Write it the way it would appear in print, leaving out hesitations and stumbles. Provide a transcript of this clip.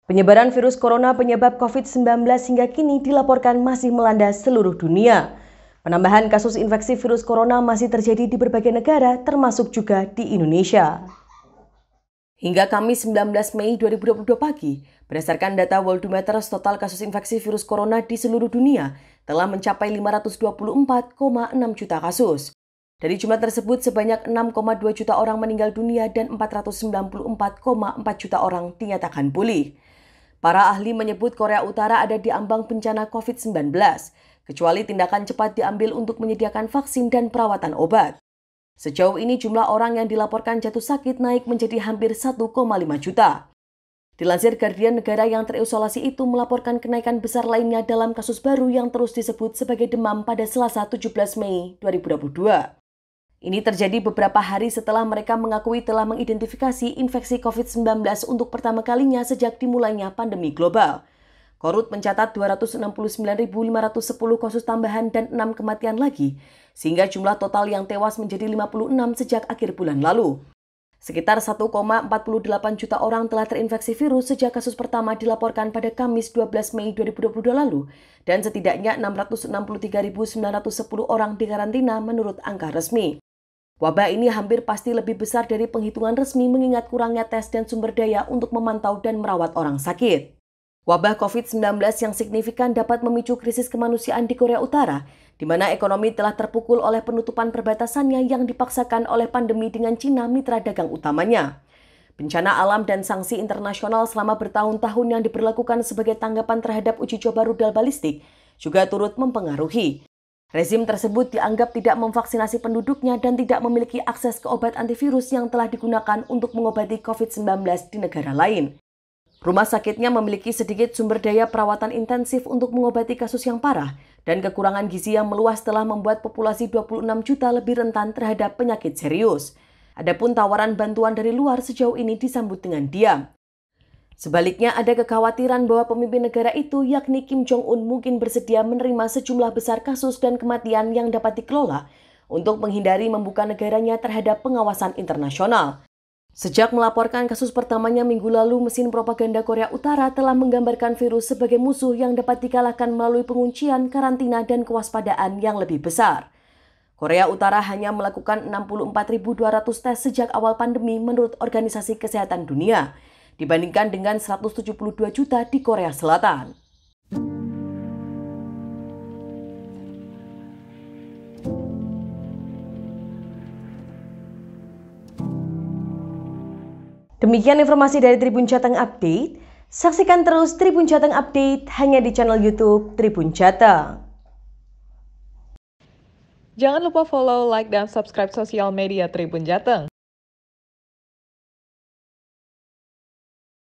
Penyebaran virus corona penyebab COVID-19 hingga kini dilaporkan masih melanda seluruh dunia. Penambahan kasus infeksi virus corona masih terjadi di berbagai negara, termasuk juga di Indonesia. Hingga Kamis 19 Mei 2022 pagi, berdasarkan data Worldometers, total kasus infeksi virus corona di seluruh dunia telah mencapai 524,6 juta kasus. Dari jumlah tersebut, sebanyak 6,2 juta orang meninggal dunia dan 494,4 juta orang dinyatakan pulih. Para ahli menyebut Korea Utara ada di ambang bencana COVID-19, kecuali tindakan cepat diambil untuk menyediakan vaksin dan perawatan obat. Sejauh ini jumlah orang yang dilaporkan jatuh sakit naik menjadi hampir 1,5 juta. Dilansir Guardian, negara yang terisolasi itu melaporkan kenaikan besar lainnya dalam kasus baru yang terus disebut sebagai demam pada Selasa 17 Mei 2022. Ini terjadi beberapa hari setelah mereka mengakui telah mengidentifikasi infeksi COVID-19 untuk pertama kalinya sejak dimulainya pandemi global. Korut mencatat 269.510 kasus tambahan dan 6 kematian lagi, sehingga jumlah total yang tewas menjadi 56 sejak akhir bulan lalu. Sekitar 1,48 juta orang telah terinfeksi virus sejak kasus pertama dilaporkan pada Kamis 12 Mei 2022 lalu, dan setidaknya 663.910 orang dikarantina menurut angka resmi. Wabah ini hampir pasti lebih besar dari penghitungan resmi mengingat kurangnya tes dan sumber daya untuk memantau dan merawat orang sakit. Wabah COVID-19 yang signifikan dapat memicu krisis kemanusiaan di Korea Utara, di mana ekonomi telah terpukul oleh penutupan perbatasannya yang dipaksakan oleh pandemi dengan Cina, mitra dagang utamanya. Bencana alam dan sanksi internasional selama bertahun-tahun yang diberlakukan sebagai tanggapan terhadap uji coba rudal balistik juga turut mempengaruhi. Rezim tersebut dianggap tidak memvaksinasi penduduknya dan tidak memiliki akses ke obat antivirus yang telah digunakan untuk mengobati COVID-19 di negara lain. Rumah sakitnya memiliki sedikit sumber daya perawatan intensif untuk mengobati kasus yang parah, dan kekurangan gizi yang meluas telah membuat populasi 26 juta lebih rentan terhadap penyakit serius. Adapun tawaran bantuan dari luar sejauh ini disambut dengan diam. Sebaliknya, ada kekhawatiran bahwa pemimpin negara itu, yakni Kim Jong-un, mungkin bersedia menerima sejumlah besar kasus dan kematian yang dapat dikelola untuk menghindari membuka negaranya terhadap pengawasan internasional. Sejak melaporkan kasus pertamanya minggu lalu, mesin propaganda Korea Utara telah menggambarkan virus sebagai musuh yang dapat dikalahkan melalui penguncian, karantina, dan kewaspadaan yang lebih besar. Korea Utara hanya melakukan 64.200 tes sejak awal pandemi menurut Organisasi Kesehatan Dunia, dibandingkan dengan 172 juta di Korea Selatan. Demikian informasi dari Tribun Jateng Update. Saksikan terus Tribun Jateng Update hanya di channel YouTube Tribun Jateng. Jangan lupa follow, like, dan subscribe sosial media Tribun Jateng.